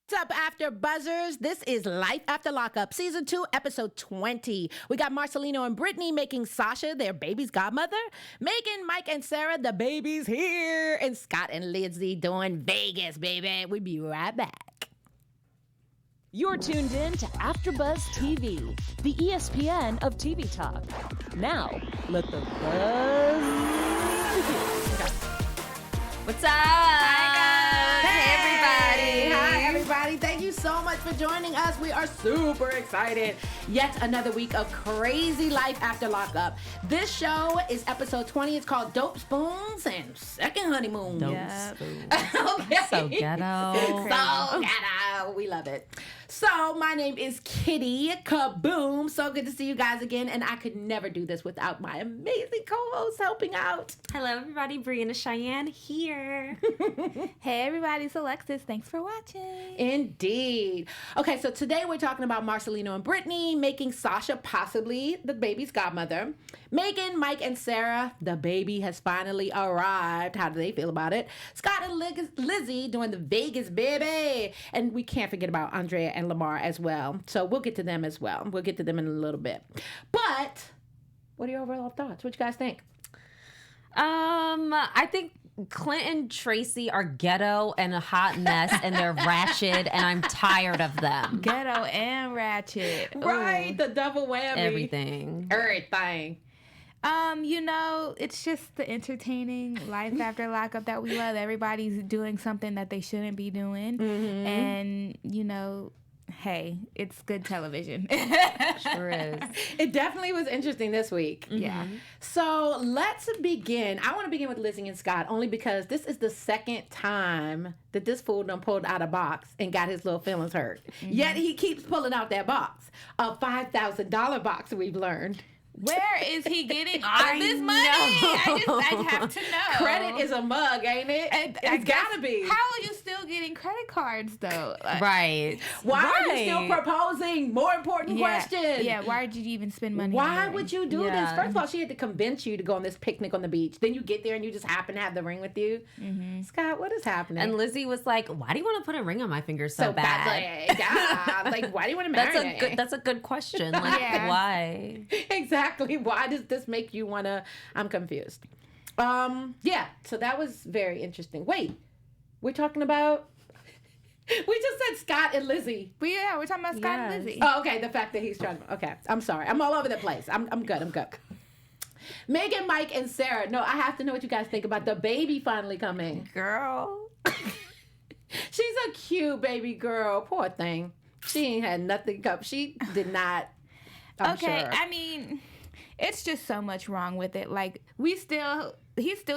What's up, After Buzzers? This is Life After Lockup, Season 2, Episode 20. We got Marcelino and Brittany making Sasha their baby's godmother, Megan, Mike, and Sarah, the baby's here, and Scott and Lindsay doing Vegas, baby. We'll be right back. You're tuned in to AfterBuzz TV, the ESPN of TV talk. Now, let the buzz begin. What's up? Hi, guys. Hey, everybody. Hi, everybody. Thank you so much for joining us. We are super excited. Yet another week of crazy life after lockup. This show is episode 20. It's called Dope Spoons and Second Honeymoons. Dope Spoons. Okay. So ghetto. So ghetto. We love it. So my name is Kitty Kaboom. So good to see you guys again. And I could never do this without my amazing co-host helping out. Hello, everybody. Brianna Cheyenne here. Hey everybody, it's Alexis. Thanks for watching. Indeed. Okay, so today we're talking about Marcelino and Brittany making Sasha possibly the baby's godmother. Megan, Mike, and Sarah, the baby has finally arrived. How do they feel about it? Scott and Lizzie doing the Vegas baby. And we can't forget about Andrea and Lamar as well. So we'll get to them as well. We'll get to them in a little bit. But what are your overall thoughts? What you guys think? I think Clint and Tracy are ghetto and a hot mess, and they're ratchet, and I'm tired of them. Ghetto and ratchet. Right, Ooh. the double whammy. Everything. It's just the entertaining life after lockup that we love. Everybody's doing something that they shouldn't be doing. Mm-hmm. And, hey, it's good television. Sure is. It definitely was interesting this week. Yeah. So let's begin. I want to begin with Lizzie and Scott only because this is the second time that this fool done pulled out a box and got his little feelings hurt. Mm-hmm. Yet he keeps pulling out that box. A $5,000 box, we've learned. Where is he getting all this money? I have to know. Credit is a mug, ain't it? It's gotta be. How are you still getting credit cards, though? Right. Why are you still proposing? More important question. Yeah, why did you even spend money? Why on would you do this? First of all, she had to convince you to go on this picnic on the beach. Then you get there and you just happen to have the ring with you. Mm-hmm. Scott, what is happening? And Lizzie was like, "Why do you want to put a ring on my finger so bad?" Yeah. Like, why do you want to marry me? That's a good question. Like, why? Exactly. Why does this make you want to? I'm confused. Yeah. So that was very interesting. Wait, we're talking about. We just said Scott and Lizzie. We're talking about Scott and Lizzie. Oh, okay. The fact that he's trying to. Okay. I'm sorry. I'm all over the place. I'm good. I'm good. Megan, Mike, and Sarah. No, I have to know what you guys think about the baby finally coming. Girl. She's a cute baby girl. Poor thing. She ain't had nothing. She did not. I'm okay. sure. I mean, it's just so much wrong with it. Like, he's still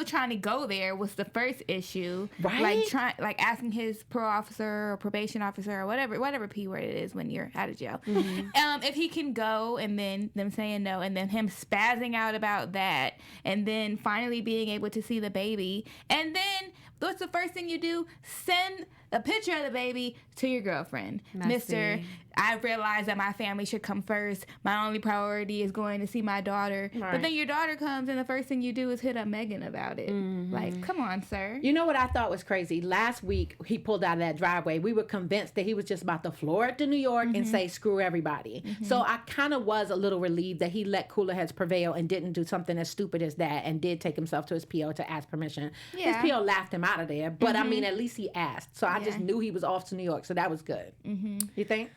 trying to go there was the first issue. Right. Like asking his parole officer or probation officer or whatever P word it is when you're out of jail. Mm-hmm. If he can go, and then them saying no, and then him spazzing out about that, and then finally being able to see the baby. And then what's the first thing you do? Send a picture of the baby to your girlfriend. Messy. Mr. I realize that my family should come first. My only priority is going to see my daughter. Right. But then your daughter comes, and the first thing you do is hit up Megan about it. Mm-hmm. Like, come on, sir. You know what I thought was crazy? Last week, he pulled out of that driveway. We were convinced that he was just about to floor it to New York and say, screw everybody. So I kind of was a little relieved that he let cooler heads prevail and didn't do something as stupid as that and did take himself to his PO to ask permission. Yeah. His PO laughed him out of there. But, I mean, at least he asked. So I just knew he was off to New York. So that was good. You think?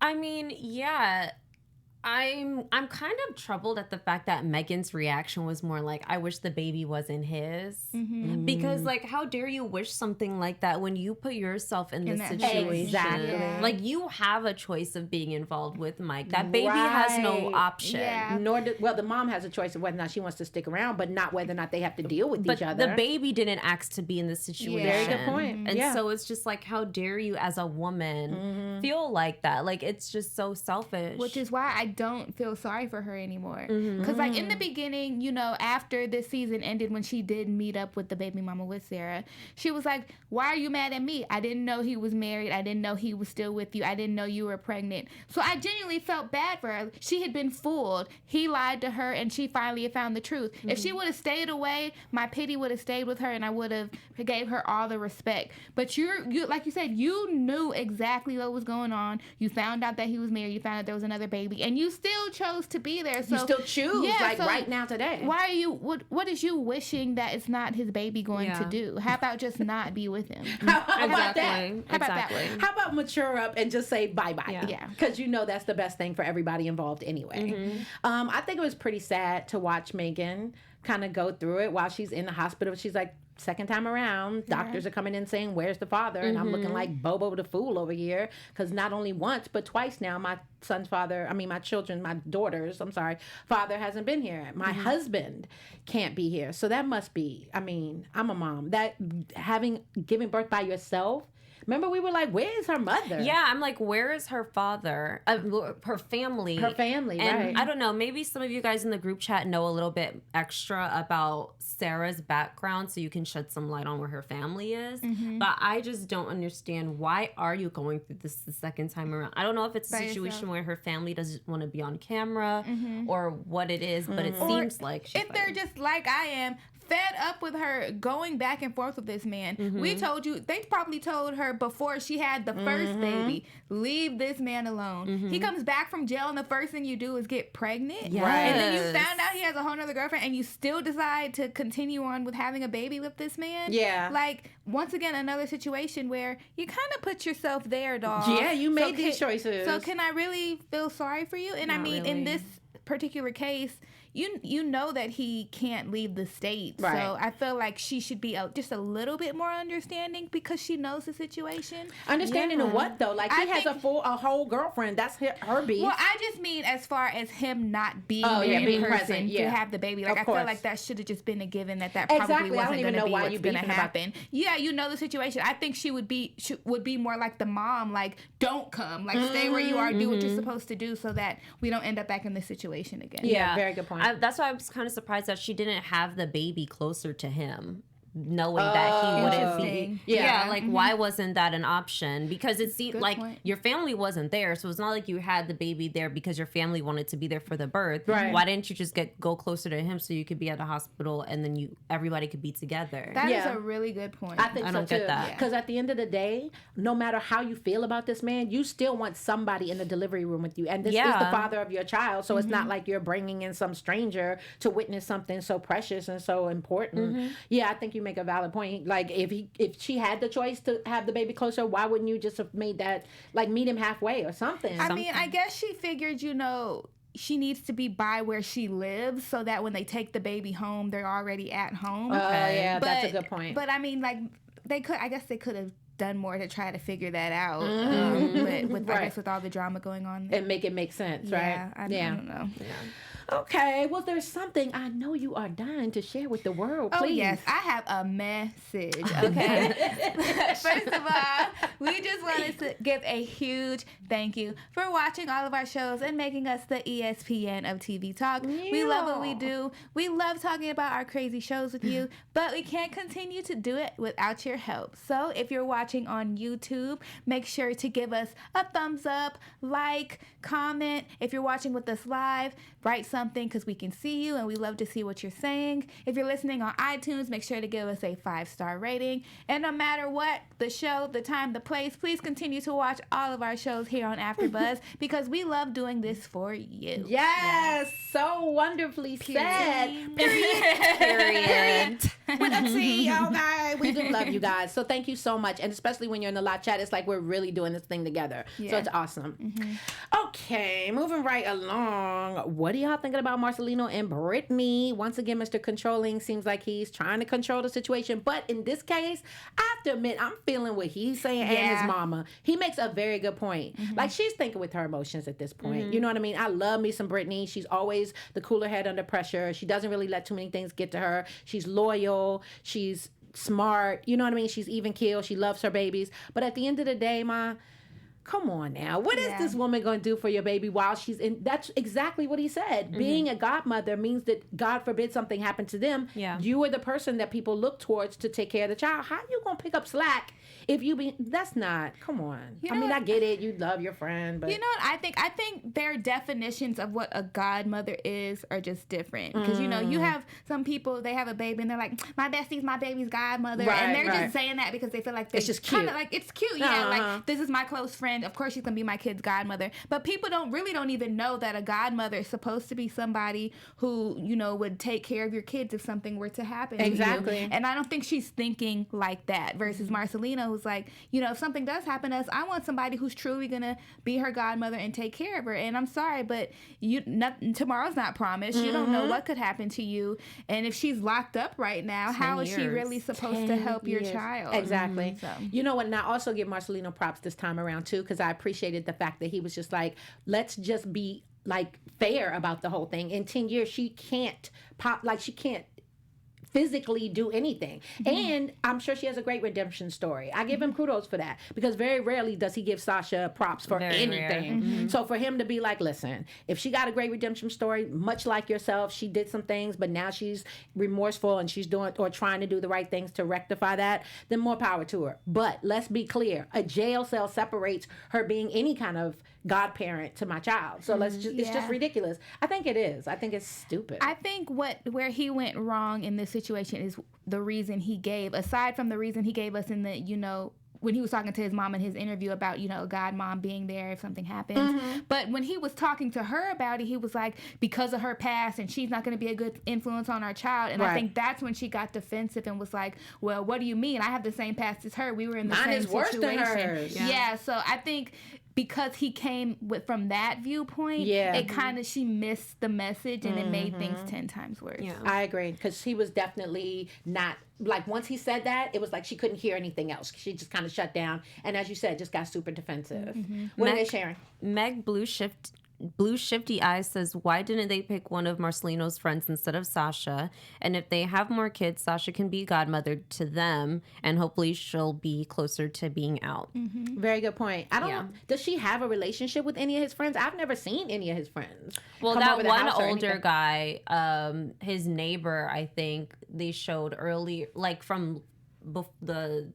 I mean, yeah. I'm kind of troubled at the fact that Megan's reaction was more like, I wish the baby wasn't his. Mm-hmm. Because, like, how dare you wish something like that when you put yourself in this situation? Exactly. Yeah. Like, you have a choice of being involved with Mike. That baby has no option. Yeah. The mom has a choice of whether or not she wants to stick around, but not whether or not they have to deal with each other. The baby didn't ask to be in this situation. Very good point. And so it's just like, how dare you as a woman feel like that? Like, it's just so selfish. Which is why I don't feel sorry for her anymore. Because, like, in the beginning, you know, after this season ended, when she did meet up with the baby mama with Sarah, she was like, why are you mad at me? I didn't know he was married. I didn't know he was still with you. I didn't know you were pregnant. So I genuinely felt bad for her. She had been fooled. He lied to her, and she finally had found the truth. If she would have stayed away, my pity would have stayed with her, and I would have gave her all the respect. But you like you said, you knew exactly what was going on. You found out that he was married. You found out there was another baby, and you still chose to be there. So you still choose, so right now, today. Why are you? What is you wishing that it's not his baby going to do? How about just not be with him? How about that? How about that? How about mature up and just say bye-bye? Yeah. Because you know that's the best thing for everybody involved anyway. I think it was pretty sad to watch Megan kind of go through it while she's in the hospital. She's like, second time around, doctors are coming in saying, where's the father? And I'm looking like Bobo the fool over here, because not only once, but twice now, my daughter's father hasn't been here. My husband can't be here. So that must be, I'm a mom. That giving birth by yourself, remember we were like, where is her mother? Yeah, I'm like, where is her father? Her family. Her family, and right. I don't know, maybe some of you guys in the group chat know a little bit extra about Sarah's background, so you can shed some light on where her family is. But I just don't understand, why are you going through this the second time around? I don't know if it's a situation where her family doesn't want to be on camera or what it is, but it seems like she's they're just like I am, fed up with her going back and forth with this man. We told you, they probably told her before she had the first baby, leave this man alone. He comes back from jail and the first thing you do is get pregnant. Yes. And then you found out he has a whole other girlfriend and you still decide to continue on with having a baby with this man. Yeah. Like, once again, another situation where you kind of put yourself there, dog. Yeah, you made these choices. So can I really feel sorry for you? And Not in really. this particular case, you know that he can't leave the state. Right. So I feel like she should be just a little bit more understanding because she knows the situation. Understanding of what though? Like, he has a whole girlfriend. That's her beef. Well, I just mean as far as him not being being person present, to have the baby. Like, I feel like that should have just been a given that probably Exactly. I don't wasn't even going to know be why what's you going to beefing about- happen. Yeah, you know the situation. I think she would be more like the mom, like, don't come, like, stay where you are, do what you're supposed to do, so that we don't end up back in this situation again. Yeah, very good point. That's why I was kind of surprised that she didn't have the baby closer to him, knowing that he wouldn't be. Yeah. Like, why wasn't that an option? Because it seemed Good like point. your family wasn't there, so it's not like you had the baby there because your family wanted to be there for the birth. Right. Why didn't you just go closer to him so you could be at the hospital and then everybody could be together? That is a really good point. I think I so don't too. get that. Because at the end of the day, no matter how you feel about this man, you still want somebody in the delivery room with you. And this is the father of your child. So it's not like you're bringing in some stranger to witness something so precious and so important. Yeah, I think you make a valid point. Like, if she had the choice to have the baby closer, why wouldn't you just have made that, like, meet him halfway or something? I mean, I guess she figured, she needs to be by where she lives so that when they take the baby home, they're already at home. Yeah, that's a good point. But I mean, like, they could have done more to try to figure that out. But I guess with all the drama going on there. And make it make sense, right? Yeah, I don't know. Okay, well, there's something I know you are dying to share with the world, please. Oh, yes, I have a message, okay? First of all, we just wanted to give a huge thank you for watching all of our shows and making us the ESPN of TV Talk. Yeah. We love what we do. We love talking about our crazy shows with you, but we can't continue to do it without your help. So if you're watching on YouTube, make sure to give us a thumbs up, like, comment. If you're watching with us live, write something because we can see you and we love to see what you're saying. If you're listening on iTunes, make sure to give us a 5-star rating. And no matter what, the show, the time, the place, please continue to watch all of our shows here on AfterBuzz because we love doing this for you. Yes, so wonderfully said. Period. With a T, okay. We do love you guys. So thank you so much. And especially when you're in the live chat, it's like we're really doing this thing together. So Yeah. it's awesome. Okay, moving right along. What are y'all thinking about Marcelino and Brittany? Once again, Mr. Controlling seems like he's trying to control the situation. But in this case, I have to admit, I'm feeling what he's saying and his mama. He makes a very good point. Like, she's thinking with her emotions at this point. You know what I mean? I love me some Brittany. She's always the cooler head under pressure. She doesn't really let too many things get to her. She's loyal. She's smart. You know what I mean? She's even keeled. She loves her babies. But at the end of the day, Come on now. What is Yeah. this woman going to do for your baby while she's in? That's exactly what he said. Being a godmother means that, God forbid, something happened to them. Yeah. You are the person that people look towards to take care of the child. How you going to pick up slack if you be? That's not. Come on. You I know mean, what? I get it. You love your friend, but You know what I think? I think their definitions of what a godmother is are just different. Because, you know, you have some people, they have a baby and they're like, my bestie's my baby's godmother. Right, and they're right. just saying that because they feel like It's just cute. Kinda like, it's cute. Yeah, Uh-huh. like, this is my close friend. Of course she's going to be my kid's godmother. But people don't even know that a godmother is supposed to be somebody who, you know, would take care of your kids if something were to happen to Exactly. you. And I don't think she's thinking like that versus Marcelino, who's like, you know, if something does happen to us, I want somebody who's truly going to be her godmother and take care of her. And I'm sorry, but tomorrow's not promised. You don't know what could happen to you. And if she's locked up right now, how is she years. really supposed to help your years. child? Exactly. So. You know what? And I also give Marcelino props this time around too, because I appreciated the fact that he was just like, let's just be like fair about the whole thing. In 10 years, she can't she can't physically do anything. And I'm sure she has a great redemption story. I give him kudos for that, because very rarely does he give Sasha props for Very rare. anything. So for him to be like, listen, if she got a great redemption story, much like yourself, she did some things, but now she's remorseful and she's doing or trying to do the right things to rectify that, then more power to her. But let's be clear, a jail cell separates her being any kind of godparent to my child. So it's just Yeah. ridiculous. I think it is. I think it's stupid. I think where he went wrong in this situation is the reason he gave, aside from the reason he gave us in the, you know, when he was talking to his mom in his interview about, you know, godmom being there if something happens. But when he was talking to her about it, he was like, because of her past and she's not going to be a good influence on our child. And I Right. think that's when she got defensive and was like, well, what do you mean? I have the same past as her. We were in the Mine same is worse than situation. hers. Yeah. So I think because he came from that viewpoint, it kind of, she missed the message and it made things 10 times worse. Yeah. I agree, because he was definitely not, like, once he said that, it was like she couldn't hear anything else. She just kind of shut down, and as you said, just got super defensive. What are they sharing? Meg Blue Shifty Eyes says, why didn't they pick one of Marcelino's friends instead of Sasha? And if they have more kids, Sasha can be godmother to them, and hopefully she'll be closer to being out. Very good point. I don't know. Does she have a relationship with any of his friends? I've never seen any of his friends. Well, come that over the one house or older anything. guy, his neighbor, I think they showed early, like from the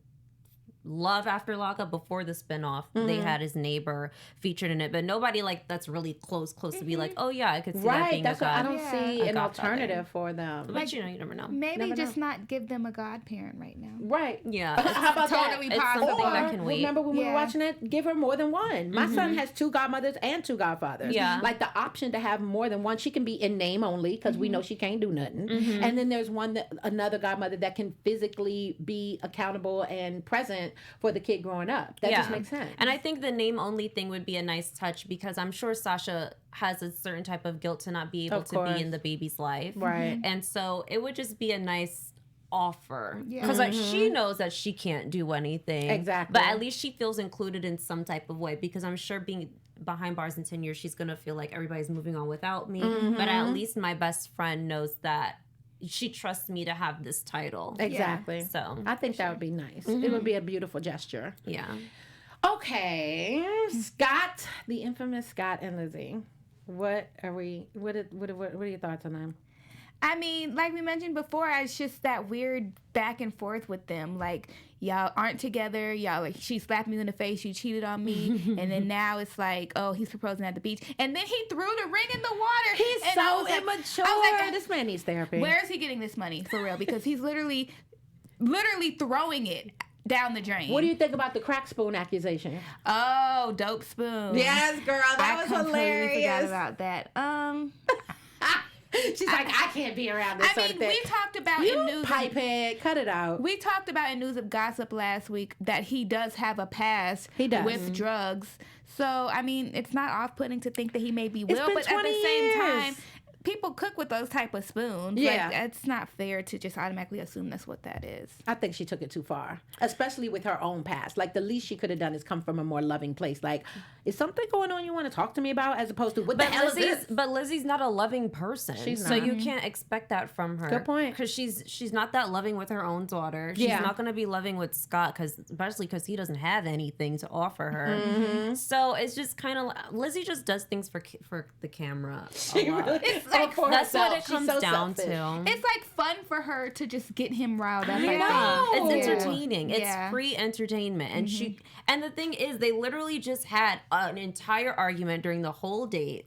Love After Lockup, before the spinoff, they had his neighbor featured in it, but nobody like that's really close to be like, oh yeah, I could see that Right, being that's a what I god. don't see a an godfather. alternative for them. But you know, you never know. Maybe Never just know. not give them a godparent right now. Right. Yeah, How about Totally that? it's possible. something that Or, can wait. remember when we were Yeah. watching it? Give her more than one. My son has 2 godmothers and 2 godfathers. Yeah. Like the option to have more than one. She can be in name only, because we know she can't do nothing. And then there's another godmother that can physically be accountable and present for the kid growing up. That just makes sense. And I think the name only thing would be a nice touch, because I'm sure Sasha has a certain type of guilt to not be able Of to course. be in the baby's life. Right. And so it would just be a nice offer, Yeah. because like she knows that she can't do anything. Exactly. But at least she feels included in some type of way, because I'm sure being behind bars in 10 years, she's going to feel like everybody's moving on without me. But at least my best friend knows that she trusts me to have this title. Exactly. So I think that would be nice. It would be a beautiful gesture. yeah. Okay, Scott, the infamous Scott and Lizzie. What are your thoughts on them? I mean, like we mentioned before, it's just that weird back and forth with them. Like, y'all aren't together. Y'all, like, she slapped me in the face. You cheated on me. And then now it's like, oh, he's proposing at the beach. And then he threw the ring in the water. He's And so I was like- immature. I was like, This man needs therapy. where is he getting this money for real? Because he's literally throwing it down the drain. What do you think about the crack spoon accusation? Oh, dope spoon. Yes, girl, I completely forgot about that. She's like, I can't be around this I sort mean, of thing. we talked about in You news. pipehead, cut it out. We talked about in News of Gossip last week that he does have a past He does. with drugs. So, I mean, it's not off-putting to think that he maybe will, been but at 20 the same years. time, people cook with those type of spoons. Yeah. Like, it's not fair to just automatically assume that's what that is. I think she took it too far, especially with her own past. Like, the least she could have done is come from a more loving place. Like, is something going on you want to talk to me about, as opposed to, what the hell is this? But Lizzie's not a loving person. She's so not. you can't expect that from her. Good point. Because she's not that loving with her own daughter. She's not going to be loving with Scott, especially because he doesn't have anything to offer her. Mm-hmm. So it's just kind of, Lizzie just does things for the camera. She really, It's like, That's what it She's comes so down selfish. to. it's like fun for her to just get him riled up. Yeah, it's Yeah. entertaining. It's Yeah. free entertainment, and and the thing is, they literally just had an entire argument during the whole date,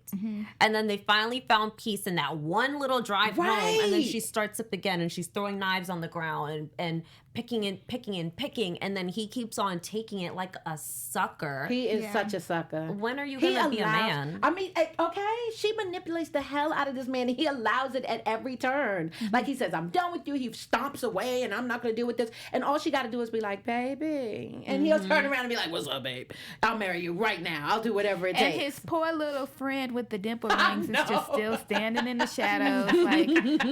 and then they finally found peace in that one little drive home, and then Right. she starts up again, and she's throwing knives on the ground and picking, and then he keeps on taking it like a sucker. He is such a sucker. When are you He gonna be a allows- man? I mean, okay, she manipulates the hell out of this man, and he allows it at every turn. Like, he says, I'm done with you. He stomps away, and I'm not going to deal with this. And all she got to do is be like, baby. And he'll turn around and be like, what's up, babe? I'll marry you right now. I'll do whatever it And takes. his poor little friend with the dimple I rings is know. just still standing in the shadows, like,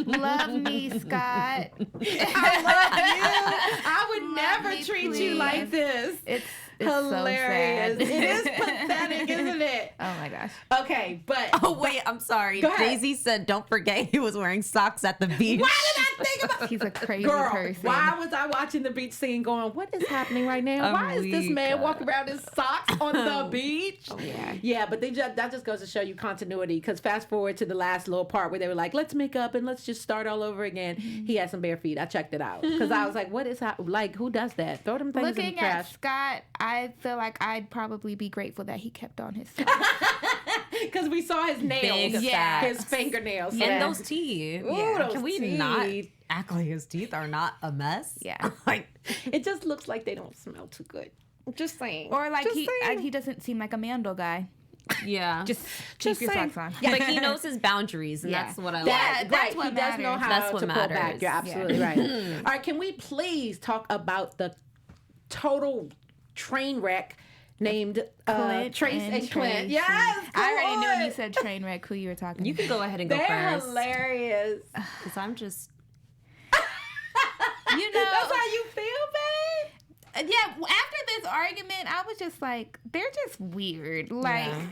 love me, Scott. I love you. I would Love never me, treat please. you like this. It's Hilarious. So sad. It is pathetic, isn't it? Oh my gosh. Okay, but Oh wait, I'm sorry. Go ahead. Daisy said, "Don't forget he was wearing socks at the beach." why did I think about He's a crazy Girl, person. why was I watching the beach scene going, what is happening right now? Why is this man walking around in socks on the beach? yeah. Yeah, but that just goes to show you continuity, because fast forward to the last little part where they were like, let's make up and let's just start all over again. He had some bare feet. I checked it out because I was like, what is like, who does that? Throw them things in the Looking trash. at Scott, I feel like I'd probably be grateful that he kept on his socks. Because we saw his nails, Big Yeah. his fingernails. And Yeah. those teeth. Ooh, those Can we teeth. not act like his teeth are not a mess? Yeah. Like, It just looks like they don't smell too good. Just saying. Or like Just saying. he doesn't seem like a Mandel guy. yeah. Just Just keep your saying. socks on. But he knows his boundaries, and Yeah. that's what I That, like. that's right. what He does know matters. how That's what to pull back. matters. You're absolutely right. All right, can we please talk about the total train wreck named Clint Trace and Clint? Tracy. Yes, I already knew when you on. said train wreck who you were talking You about. can go ahead and go They're first. hilarious. Because I'm just. You know, That's how you feel, babe? yeah, after this argument, I was just like, they're just weird. Like, Yeah.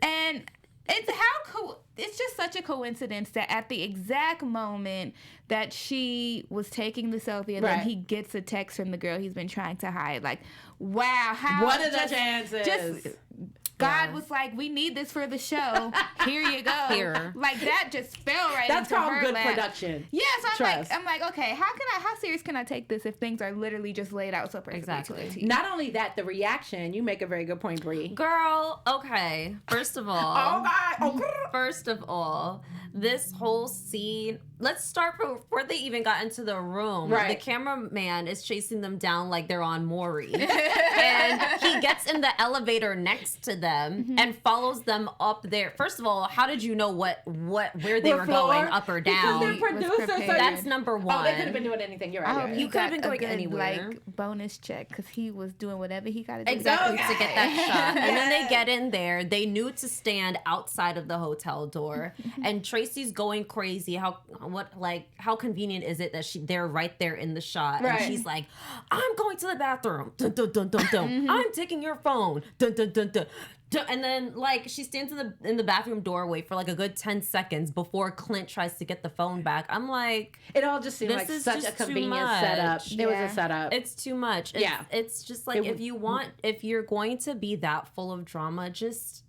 and it's just such a coincidence that at the exact moment that she was taking the selfie and then Right. he gets a text from the girl he's been trying to hide. Like, wow, how What are the just- chances? Just God was like, we need this for the show. Here you go. Here. Like that just fell right That's into called her good lap. production. Yeah, so Trust. I'm like, okay, how serious can I take this if things are literally just laid out so perfectly Exactly. to a T? Not only that, the reaction. You make a very good point, Bree. Girl, okay. First of all. Oh God! Oh, First of all, this whole scene, let's start before they even got into the room. Right. The cameraman is chasing them down like they're on Maury. And he gets in the elevator next to them and follows them up there. First of all, how did you know where they were floor? going, up or Because down? they're was producers. So prepared. That's number oh, one. they could have been doing anything. You're right. I you're hope right. You he could have got been a going good, anywhere. like bonus check because he was doing whatever he got to do. Exactly, Okay. to get that shot. And then they get in there. They knew to stand outside of the hotel door. And Tracy's going crazy. How convenient is it that they're right there in the shot? Right. And she's like, I'm going to the bathroom. Dun, dun, dun, dun, dun. I'm taking your phone. Dun, dun, dun, dun. And then, like, she stands in the bathroom doorway for like a good 10 seconds before Clint tries to get the phone back. I'm like, It all just seemed This like is such a just too convenient much. setup. It was Yeah. a setup. it's too much. It's, Yeah. it's just like, It if you're going to be that full of drama, just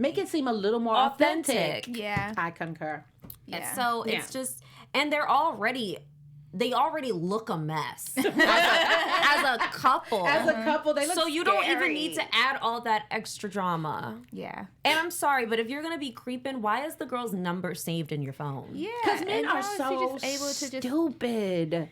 Make it seem a little more authentic. Yeah. I concur. Yeah. so Yeah. it's just, and they already look a mess as a couple. As a couple, they look so you don't even scary. need to add all that extra drama. Yeah. And I'm sorry, but if you're gonna be creeping, why is the girl's number saved in your phone? Yeah. Because men and are how is he so just able to just stupid.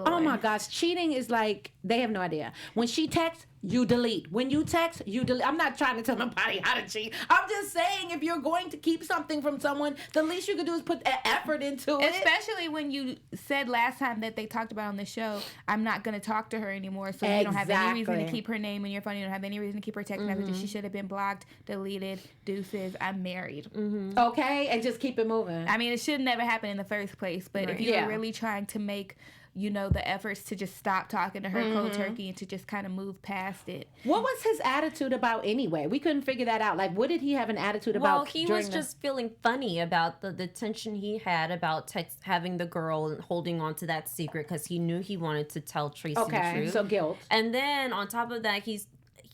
Oh my gosh, cheating is like, they have no idea. When she texts, you delete. When you text, you delete. I'm not trying to tell nobody how to cheat. I'm just saying, if you're going to keep something from someone, the least you can do is put effort into it. Especially when you said last time that they talked about on the show, I'm not going to talk to her anymore, so you don't have any reason to keep her name in your phone. You don't have any reason to keep her text messages. She should have been blocked, deleted, deuces, I'm married. Okay, and just keep it moving. I mean, it should never happen in the first place, but if you're really trying to make the efforts to just stop talking to her cold turkey and to just kind of move past it. What was his attitude about anyway? We couldn't figure that out. Like, what did he have an attitude about? Well, he was just feeling funny about the tension he had about having the girl and holding on to that secret because he knew he wanted to tell Tracy the truth. Okay, so guilt. And then on top of that, he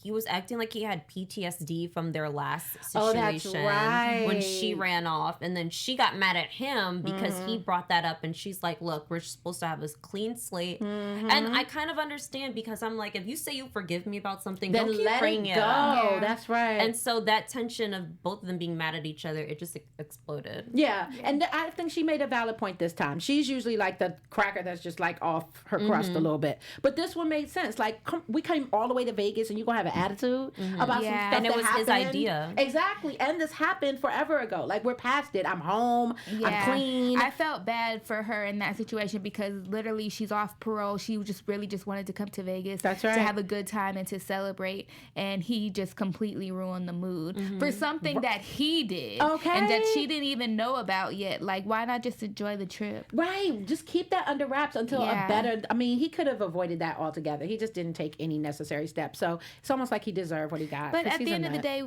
was acting like he had PTSD from their last situation. Oh, that's right. When she ran off. And then she got mad at him because he brought that up. And she's like, look, we're supposed to have a clean slate. And I kind of understand because I'm like, if you say you forgive me about something, then don't keep let bringing it go. it up. Yeah. That's right. And so that tension of both of them being mad at each other, it just exploded. Yeah. And I think she made a valid point this time. She's usually like the cracker that's just like off her crust a little bit. But this one made sense. Like, we came all the way to Vegas and you're going to have an attitude about some stuff and it that was happened. his idea. Exactly. And this happened forever ago. Like, we're past it. I'm home. I'm clean. I felt bad for her in that situation because literally she's off parole. She just wanted to come to Vegas to have a good time and to celebrate. And he just completely ruined the mood for something that he did. Okay. And that she didn't even know about yet. Like, why not just enjoy the trip? Right. Just keep that under wraps until a better... I mean, he could have avoided that altogether. He just didn't take any necessary steps. So it's almost like he deserved what he got. But at the end of the day,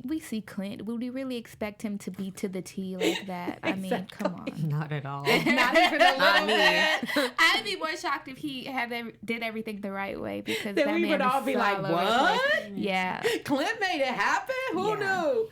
we see Clint. Would we really expect him to be to the T like that? I mean, come on. Not at all. Not even a little bit. I'd be more shocked if he did everything the right way because then that we man would all is be so like, all over the what? place. Yeah. Clint made it happen? Who knew?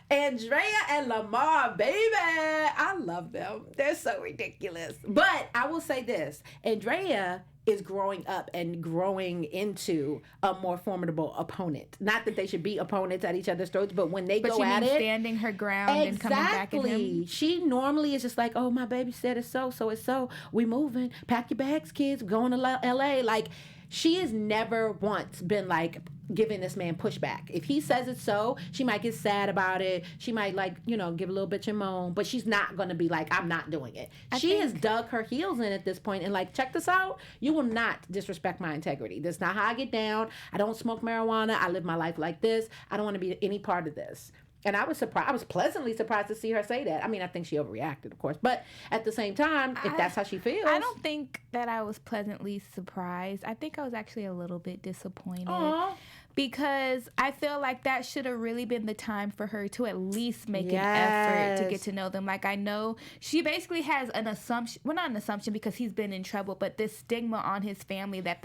Andrea and Lamar, baby. I love them. They're so ridiculous. But I will say this. Andrea is growing up and growing into a more formidable opponent. Not that they should be opponents at each other's throats, but when they go at it, standing her ground and coming back at him. She normally is just like, oh, my baby said it's so it's so. We moving. Pack your bags, kids. We're going to L.A. Like, she has never once been like giving this man pushback. If he says it's so, she might get sad about it. She might give a little bitch and moan, but she's not going to be like, I'm not doing it. She has dug her heels in at this point and like, check this out. You will not disrespect my integrity. That's not how I get down. I don't smoke marijuana. I live my life like this. I don't want to be any part of this. And I was surprised. I was pleasantly surprised to see her say that. I mean, I think she overreacted, of course. But at the same time, if that's how she feels. I don't think that I was pleasantly surprised. I think I was actually a little bit disappointed. Aww. Because I feel like that should have really been the time for her to at least make an effort to get to know them. Like, I know she basically has an assumption, well, not an assumption because he's been in trouble, but this stigma on his family that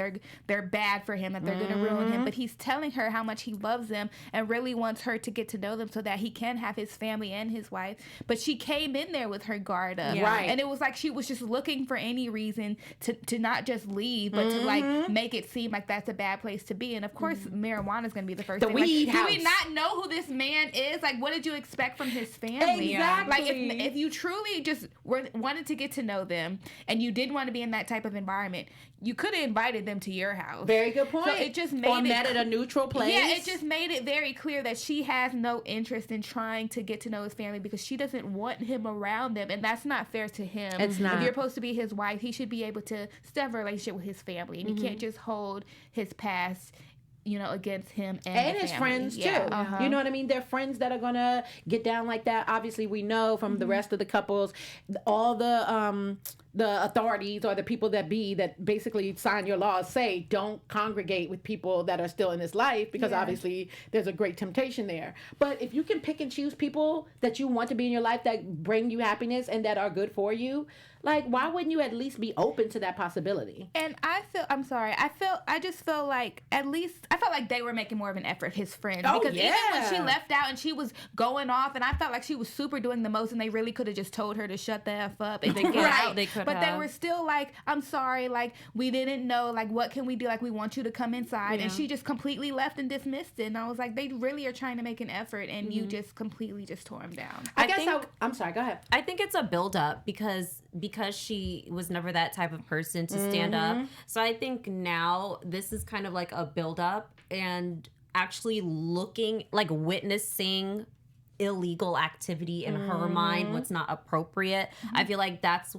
they're bad for him, that they're going to ruin him. But he's telling her how much he loves them and really wants her to get to know them so that he can have his family and his wife. But she came in there with her guard up. Right. And it was like she was just looking for any reason to not just leave, but to like make it seem like that's a bad place to be. And of course, marijuana is going to be the first thing. Weed house. Do we not know who this man is? Like, what did you expect from his family? Exactly. Like, if you truly just wanted to get to know them and you didn't want to be in that type of environment, you could have invited them to your house. Very good point. So it just made met at a neutral place. Yeah, it just made it very clear that she has no interest in trying to get to know his family because she doesn't want him around them, and that's not fair to him. It's not. If you're supposed to be his wife, he should be able to still have a relationship with his family, and you can't just hold his past against him and his family. friends too. You know what I mean? They're friends that are gonna get down like that. Obviously, we know from the rest of the couples, all the authorities or the people that basically sign your laws say don't congregate with people that are still in this life because obviously there's a great temptation there. But if you can pick and choose people that you want to be in your life that bring you happiness and that are good for you, like, why wouldn't you at least be open to that possibility? And I just feel like I felt like they were making more of an effort, his friends. Because even when she left out and she was going off, and I felt like she was super doing the most, and they really could have just told her to shut the F up and to get out. They could But they were still like, I'm sorry, like, we didn't know, like, what can we do? Like, we want you to come inside. And she just completely left and dismissed it. And I was like, they really are trying to make an effort, and you just completely just tore them down. I'm sorry, go ahead. I think it's a build-up because she was never that type of person to stand up. So I think now this is kind of like a build-up and actually looking, like witnessing illegal activity in her mind, what's not appropriate. I feel like that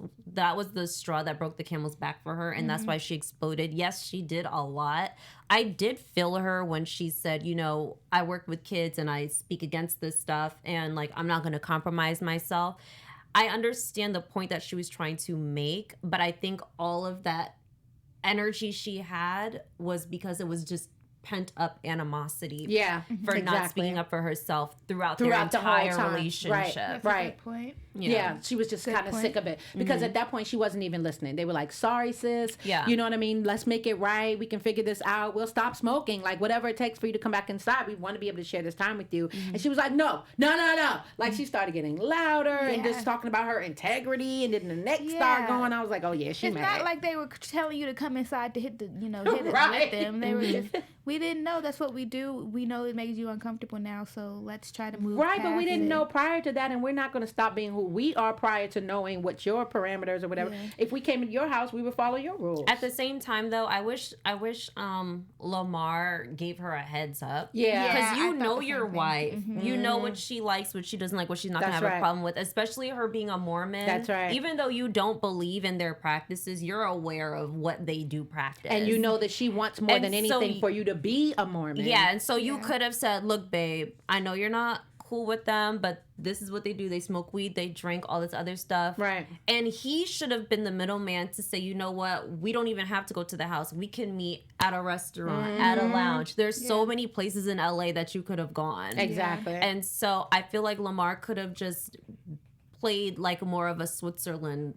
was the straw that broke the camel's back for her, and that's why she exploded. Yes, she did a lot. I did feel her when she said, you know, I work with kids and I speak against this stuff, and like, I'm not going to compromise myself. I understand the point that she was trying to make, but I think all of that energy she had was because it was just pent up animosity for not speaking up for herself throughout their entire relationship. Right. That's a good point. Yeah, she was just kind of sick of it because at that point she wasn't even listening. They were like, sorry, sis. Yeah. You know what I mean? Let's make it right. We can figure this out. We'll stop smoking. Like, whatever it takes for you to come back inside. We want to be able to share this time with you. And she was like, no. Like, she started getting louder and just talking about her integrity. And then the next started going. I was like, oh, yeah, she mad. It's not like they were telling you to come inside to hit it with them. They were just, we didn't know that's what we do. We know it makes you uncomfortable now, so let's try to move past but we didn't know prior to that, and we're not going to stop being who we are prior to knowing what your parameters or whatever. If we came into your house, we would follow your rules. At the same time, though, I wish Lamar gave her a heads up. Because you know your wife. You know what she likes, what she doesn't like, what she's not going to have a problem with, especially her being a Mormon. That's right. Even though you don't believe in their practices, you're aware of what they do practice. And you know that she wants more than anything for you to be a Mormon. Yeah, and so you could have said, look, babe, I know you're not cool with them, but this is what they do. They smoke weed, they drink, all this other stuff. Right. And he should have been the middleman to say, you know what, we don't even have to go to the house. We can meet at a restaurant, at a lounge. There's so many places in LA that you could have gone. Exactly. And so I feel like Lamar could have just played like more of a Switzerland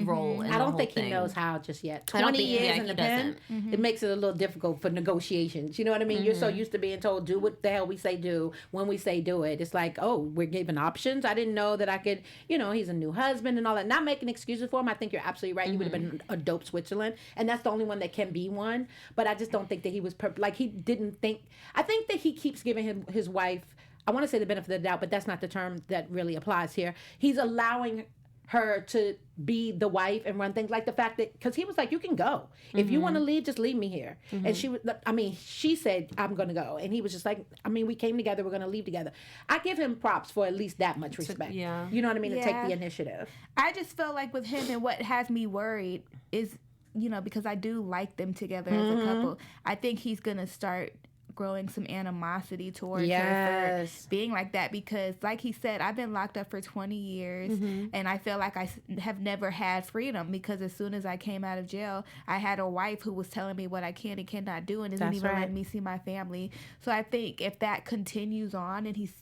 role in I don't the think whole thing. he knows how just yet. I don't 20 think- years yeah, in he the pen, it makes it a little difficult for negotiations. You know what I mean? You're so used to being told, do what the hell we say do when we say do it. It's like, oh, we're given options. I didn't know that I could, you know, he's a new husband and all that. Not making excuses for him. I think you're absolutely right. He would have been a dope Switzerland. And that's the only one that can be one. But I just don't think that he was, like, he didn't think. I think that he keeps giving his wife, I want to say the benefit of the doubt, but that's not the term that really applies here. He's allowing her to be the wife and run things, like the fact that, because he was like, you can go if you want to leave, just leave me here. And she said, I'm gonna go, and he was just like, I mean, we came together, we're gonna leave together. I give him props for at least that much respect. You know what I mean? To take the initiative. I just felt like with him, and what has me worried is, you know, because I do like them together as a couple, I think he's gonna start growing some animosity towards her for being like that, because like he said, I've been locked up for 20 years and I feel like I have never had freedom, because as soon as I came out of jail, I had a wife who was telling me what I can and cannot do and isn't even letting me see my family. So I think if that continues on and he's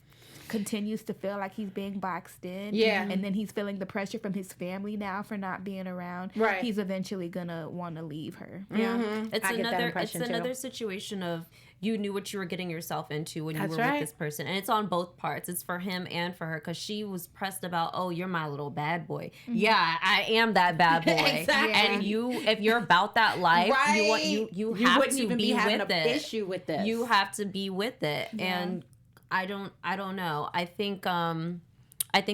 continues to feel like he's being boxed in, and then he's feeling the pressure from his family now for not being around, he's eventually gonna want to leave her. It's another situation of, you knew what you were getting yourself into when you were with this person. And it's on both parts. It's for him and for her, because she was pressed about, oh, you're my little bad boy. Yeah, I am that bad boy. And if you're about that life, you have to even be having with an it. issue with this. You have to be with it. And I don't know. I think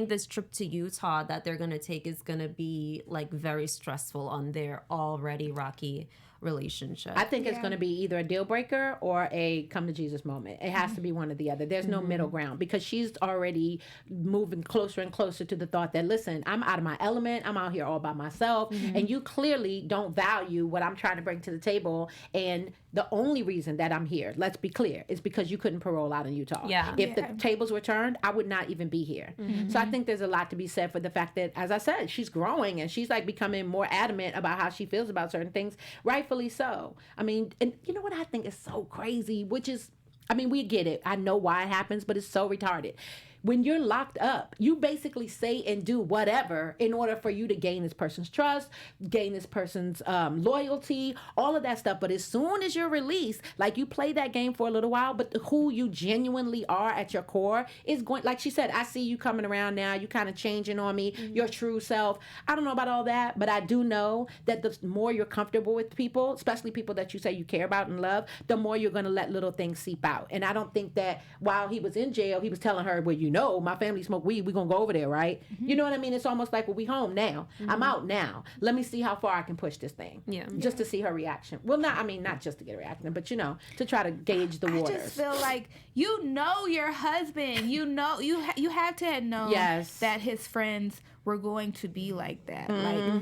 this trip to Utah that they're gonna take is gonna be like very stressful on their already rocky relationship. I think it's going to be either a deal breaker or a come to Jesus moment. It has to be one or the other. There's no middle ground, because she's already moving closer and closer to the thought that, listen, I'm out of my element. I'm out here all by myself. And you clearly don't value what I'm trying to bring to the table. And the only reason that I'm here, let's be clear, is because you couldn't parole out in Utah. If the tables were turned, I would not even be here. So I think there's a lot to be said for the fact that, as I said, she's growing and she's like becoming more adamant about how she feels about certain things. Rightfully so. I mean, and you know what I think is so crazy, which is, I mean, we get it. I know why it happens, but it's so retarded. when you're locked up, you basically say and do whatever in order for you to gain this person's trust, gain this person's loyalty, all of that stuff. But as soon as you're released, like, you play that game for a little while, but who you genuinely are at your core is going, like she said, I see you coming around now, you kind of changing on me, your true self. I don't know about all that, but I do know that the more you're comfortable with people, especially people that you say you care about and love, the more you're going to let little things seep out. And I don't think that while he was in jail, he was telling her, well, you know, my family smoke weed, we're going to go over there, right? You know what I mean? It's almost like, well, we home now. I'm out now. Let me see how far I can push this thing. Yeah. Just to see her reaction. Well, not just to get a reaction, but, you know, to try to gauge the waters. I just feel like, you know, your husband, you know, you have to have known that his friends were going to be like that. Like,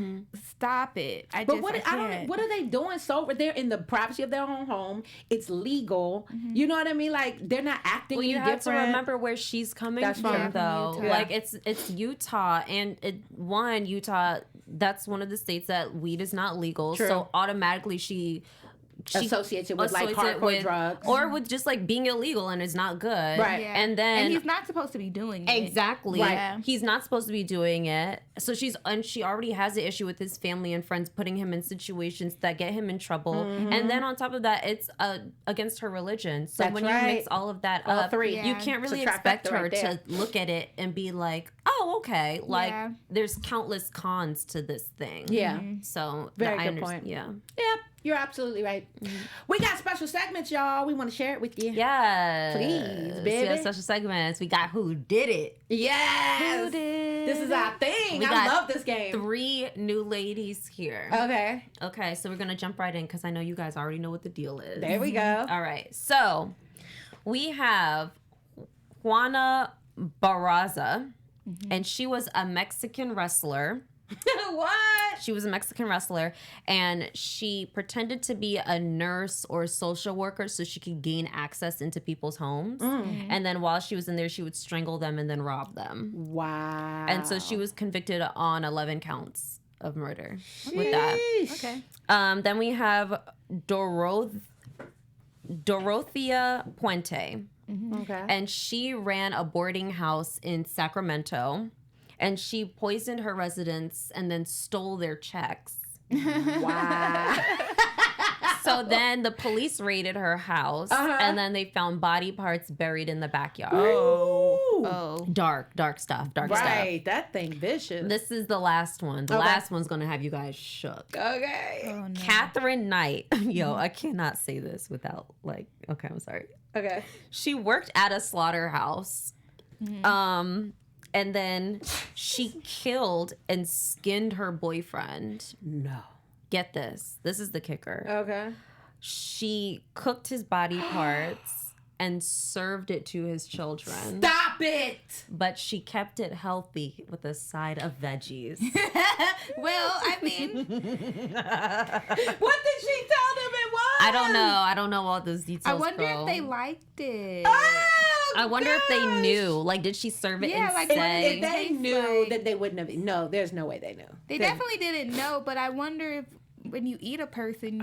stop it. What are they doing? So they're in the privacy of their own home. It's legal. You know what I mean? Like, they're not acting any different. You have to remember where she's coming from, though. Like, it's Utah, and Utah, that's one of the states that weed is not legal. True. So automatically she associates it with like hardcore drugs, or with just like being illegal and it's not good, right? Yeah. And he's not supposed to be doing it. Exactly, right? Yeah. He's not supposed to be doing it. So she already has the issue with his family and friends putting him in situations that get him in trouble, and then on top of that, it's against her religion. So when you mix all of that up, you can't really expect her to look at it and be like, oh, okay, like there's countless cons to this thing. Yeah. So very good point. Yeah. Yep. You're absolutely right. We got special segments, y'all. We want to share it with you. Yes. Please, baby. We got special segments. We got Who Did It? Yes. Who did This is our thing. I love this game. 3 new ladies here. Okay, so we're going to jump right in because I know you guys already know what the deal is. There we go. All right. So we have Juana Barraza, and she was a Mexican wrestler. What? She was a Mexican wrestler, and she pretended to be a nurse or social worker so she could gain access into people's homes. And then while she was in there, she would strangle them and then rob them. Wow. And so she was convicted on 11 counts of murder with that. Okay. Then we have Dorothea Puente. Okay. And she ran a boarding house in Sacramento. And she poisoned her residents and then stole their checks. Wow. So then the police raided her house, and then they found body parts buried in the backyard. Oh. Dark stuff. Right, that thing vicious. This is the last one. The last one's going to have you guys shook. Okay. Oh, no. Catherine Knight. Yo, I cannot say this without, like, okay, I'm sorry. Okay. She worked at a slaughterhouse. And then she killed and skinned her boyfriend. No. Get this. This is the kicker. Okay. She cooked his body parts and served it to his children. Stop it! But she kept it healthy with a side of veggies. Well, I mean, what did she tell them it was? I don't know all those details. I wonder if they liked it. Oh, I wonder if they knew. Like, did she serve it and like, say? If they knew, that they wouldn't have. No, there's no way they knew. They definitely didn't know, but I wonder if when you eat a person,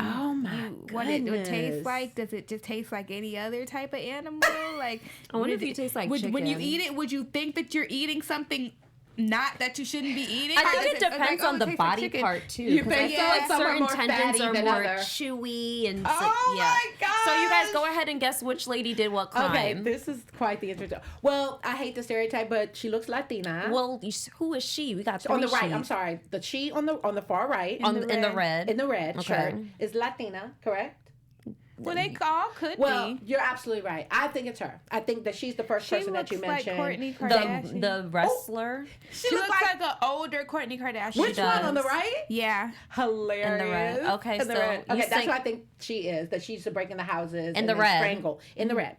what it would taste like. Does it just taste like any other type of animal? Like, I wonder if you taste like chicken. When you eat it, would you think that you're eating something not that you shouldn't be eating? I think it depends on the body part too. Because I feel like certain tendons are more chewy and my god! So you guys go ahead and guess which lady did what crime. Okay, this is quite the interesting. Well, I hate the stereotype, but she looks Latina. Well, who is she? We got 3 on the right. sheets. I'm sorry, the she on the far right in the red shirt is Latina, correct? Well, they all could be. be. You're absolutely right. I think it's her. I think that she's the first person that you mentioned. Like Kourtney Kardashian. The wrestler. She looks like an older Kourtney Kardashian. Which one on the right? Yeah. Hilarious. In the red. Okay, so okay, that's what I think she is. That she's breaking the houses in the red. Strangle in the red.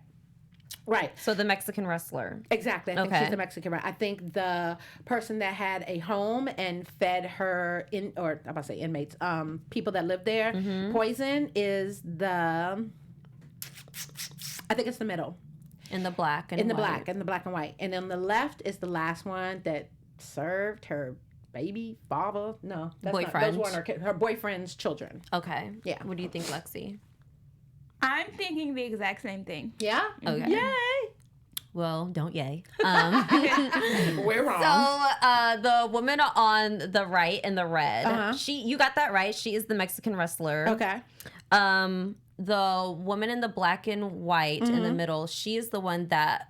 Right. So the Mexican wrestler. Exactly. I think she's the Mexican. I think the person that had a home and fed her inmates, people that live there, poison is the. I think it's the middle. In the black and black and white. And on the left is the last one that served her baby father. No, that's boyfriend. Those weren't her boyfriend's children. Okay. Yeah. What do you think, Lexi? I'm thinking the exact same thing. Yeah? Okay. Yay! Well, don't yay. We're wrong. So the woman on the right in the red, Uh-huh. you got that right. She is the Mexican wrestler. Okay. The woman in the black and white in the middle, she is the one that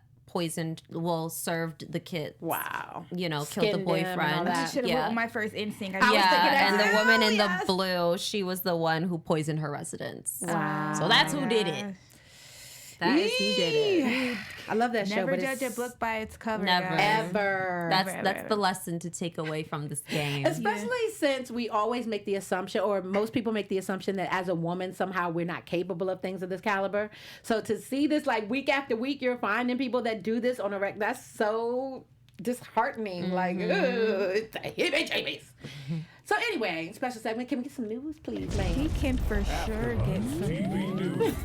served the kids. Wow. You know, Skinned killed the them and all boyfriend. that. I should have Yeah. went with my first instinct. was thinking that And the too. woman in Yes. the blue, she was the one who poisoned her residence. Wow. So that's who did it. That is who did it. I love that show. Never but judge a it's book by its cover. Never. guys. ever. That's the lesson to take away from this game. Especially since we always make the assumption, or most people make the assumption, that as a woman, somehow we're not capable of things of this caliber. So to see this, like, week after week, you're finding people that do this on a that's so disheartening. Like, ugh, it's a hit. So anyway, special segment. Can we get some news, please, He man? can for sure get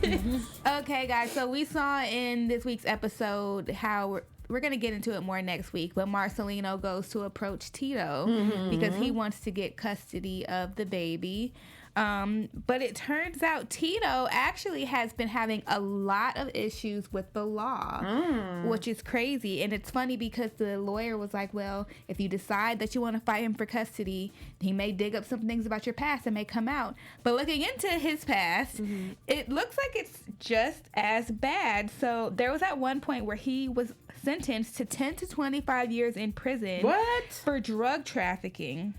some. Okay, guys. So we saw in this week's episode how we're going to get into it more next week, but Marcelino goes to approach Tito because he wants to get custody of the baby. But it turns out Tito actually has been having a lot of issues with the law, which is crazy. And it's funny because the lawyer was like, well, if you decide that you want to fight him for custody, he may dig up some things about your past and may come out. But looking into his past, it looks like it's just as bad. So there was at one point where he was sentenced to 10 to 25 years in prison for drug trafficking.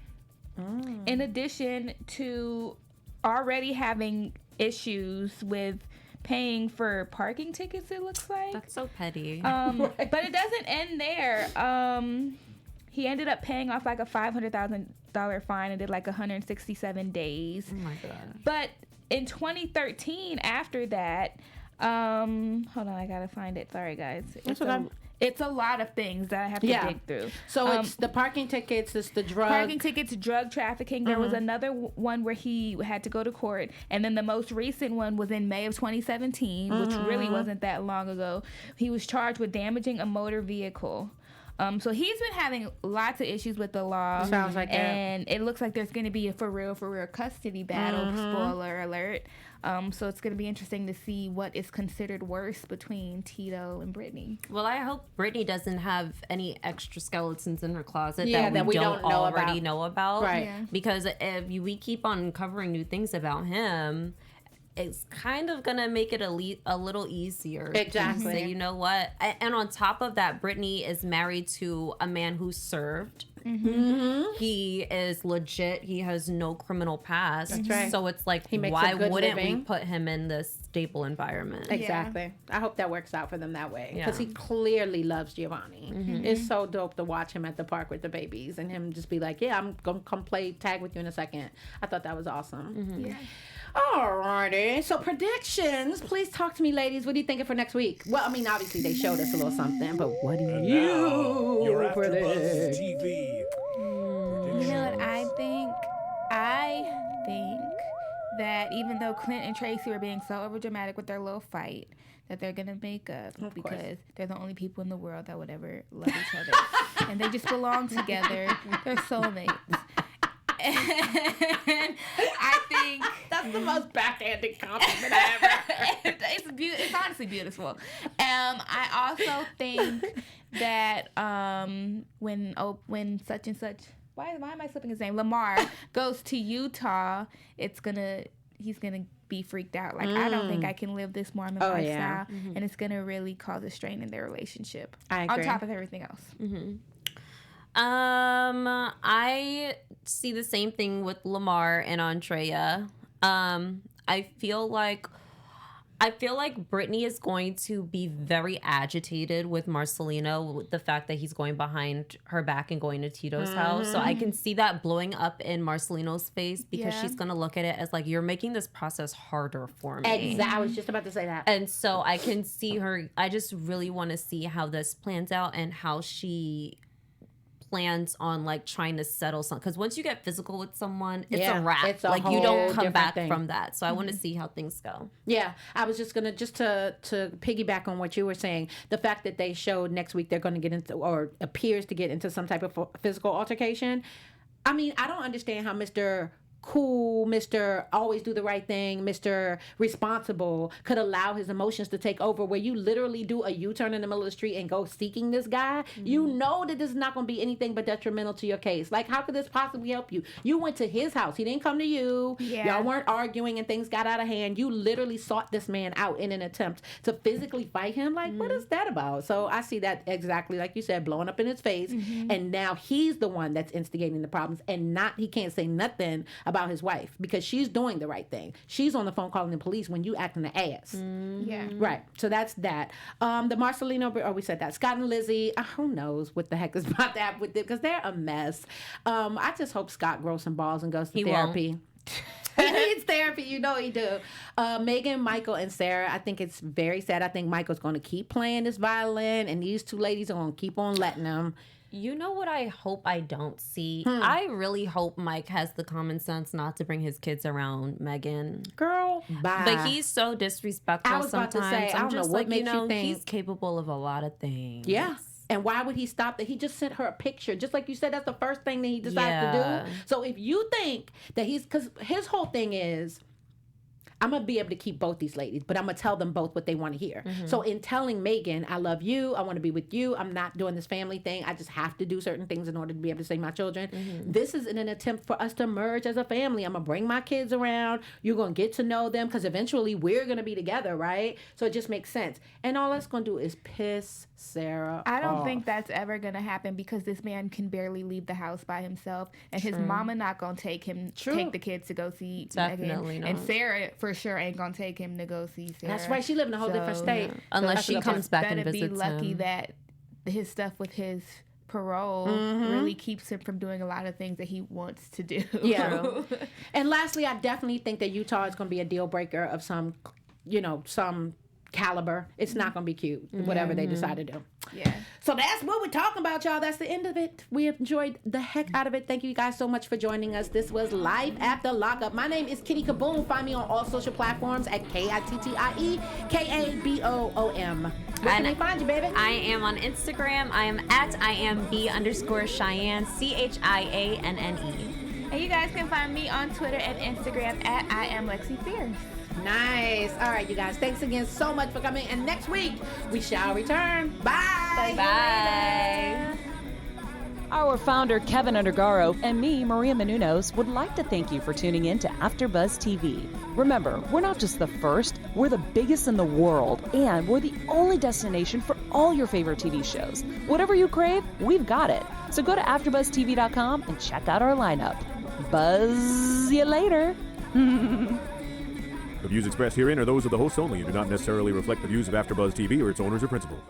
In addition to already having issues with paying for parking tickets, it looks like. That's so petty. But it doesn't end there. He ended up paying off like a $500,000 fine and did like 167 days. Oh my God. But in 2013, after that, hold on, I gotta find it. Sorry, guys. It's a lot of things that I have to dig through. So it's the parking tickets, it's the drug. Parking tickets, drug trafficking. There was another one where he had to go to court. And then the most recent one was in May of 2017, which really wasn't that long ago. He was charged with damaging a motor vehicle. So he's been having lots of issues with the law. Sounds like that. And it looks like there's going to be a for real custody battle. Spoiler alert. So it's going to be interesting to see what is considered worse between Tito and Brittany. Well, I hope Brittany doesn't have any extra skeletons in her closet that we don't know already about. know about. Right. Yeah. Because if we keep on uncovering new things about him, it's kind of going to make it a little easier. Exactly. To say, you know what? And on top of that, Brittany is married to a man who served. He is legit. He has no criminal past. That's right. So it's like, He makes why a good wouldn't we living. put him in this stable environment? Exactly. I hope that works out for them that way. Because Yeah. he clearly loves Giovanni. It's so dope to watch him at the park with the babies and him just be like, yeah, I'm going to come play tag with you in a second. I thought that was awesome. Yeah. Alrighty. So predictions. Please talk to me, ladies. What are you thinking for next week? Well, I mean, obviously they showed us a little something, but what do Your you AfterBuzz predict? TV. You know what I think? I think that even though Clint and Tracy were being so overdramatic with their little fight, that they're gonna make up because they're the only people in the world that would ever love each other, and they just belong together. They're soulmates. And I think That's the most backhanded compliment I ever. it's honestly beautiful. I also think that when such and such, why am I slipping his name? Lamar goes to Utah, he's gonna be freaked out. Like, I don't think I can live this Mormon lifestyle, yeah. and it's gonna really cause a strain in their relationship. I agree. On top of everything else. I see the same thing with Lamar and Andrea. I feel like Brittany is going to be very agitated with Marcelino with the fact that he's going behind her back and going to Tito's house. So I can see that blowing up in Marcelino's face because she's going to look at it as like, you're making this process harder for me. Exactly. I was just about to say that. And so I can see her. I just really want to see how this plans out and how she plans on like trying to settle something, because once you get physical with someone, it's a wrap. It's a like you whole don't come different back thing. from that. So I want to see how things go. Yeah, I was just gonna to piggyback on what you were saying. The fact that they showed next week they're going to get into, or appears to get into, some type of physical altercation. I mean, I don't understand how Mr. cool, Mr. always do the right thing, Mr. responsible, could allow his emotions to take over, where you literally do a U-turn in the middle of the street and go seeking this guy, you know that this is not going to be anything but detrimental to your case. Like, how could this possibly help you? You went to his house. He didn't come to you. Yeah. Y'all weren't arguing and things got out of hand. You literally sought this man out in an attempt to physically fight him. Like, what is that about? So I see that exactly like you said, blowing up in his face. And now he's the one that's instigating the problems, and he can't say nothing about his wife because she's doing the right thing. She's on the phone calling the police when you acting the ass. Yeah. Right. So that's that. The Marcelino, we said that. Scott and Lizzie, who knows what the heck is about to happen with it, because they're a mess. I just hope Scott grows some balls and goes to therapy. He needs therapy, you know he do. Megan, Michael, and Sarah, I think it's very sad. I think Michael's going to keep playing this violin, and these two ladies are going to keep on letting him. You know what I hope I don't see? I really hope Mike has the common sense not to bring his kids around Megan. Girl, bye. But he's so disrespectful I was about sometimes. to say, I don't know what makes you think. He's capable of a lot of things. Yeah. And why would he stop that? He just sent her a picture. Just like you said, that's the first thing that he decides to do. So if you think that because his whole thing is, I'm going to be able to keep both these ladies, but I'm going to tell them both what they want to hear. So in telling Megan, I love you, I want to be with you, I'm not doing this family thing, I just have to do certain things in order to be able to save my children. This is in an attempt for us to merge as a family. I'm going to bring my kids around. You're going to get to know them because eventually we're going to be together, right? So it just makes sense. And all that's going to do is piss Sarah I don't off. think that's ever going to happen because this man can barely leave the house by himself, and his mama not going to take the kids to go see Definitely Megan. not. And Sarah for sure ain't gonna take him to go see Sarah. That's right. She live in a whole different state. Unless she comes back and better visits be lucky him. that his stuff with his parole really keeps him from doing a lot of things that he wants to do. Yeah. And lastly, I definitely think that Utah is going to be a deal breaker of some caliber. It's not going to be cute, whatever they decide to do. Yeah. So that's what we're talking about, y'all. That's the end of it. We have enjoyed the heck out of it. Thank you guys so much for joining us. This was Live After Lockup. My name is Kitty Kaboom. Find me on all social platforms at KITTIEKABOOM. Where can they find you, baby? I am on Instagram. I am at IamB_Cheyenne, CHIANNE. And you guys can find me on Twitter and Instagram at IamLexiFierce. Nice. All right, you guys. Thanks again so much for coming. And next week, we shall return. Bye. Bye. Our founder, Keven Undergaro, and me, Maria Menounos, would like to thank you for tuning in to AfterBuzz TV. Remember, we're not just the first, we're the biggest in the world, and we're the only destination for all your favorite TV shows. Whatever you crave, we've got it. So go to AfterBuzzTV.com and check out our lineup. Buzz you later. The views expressed herein are those of the hosts only and do not necessarily reflect the views of AfterBuzz TV or its owners or principals.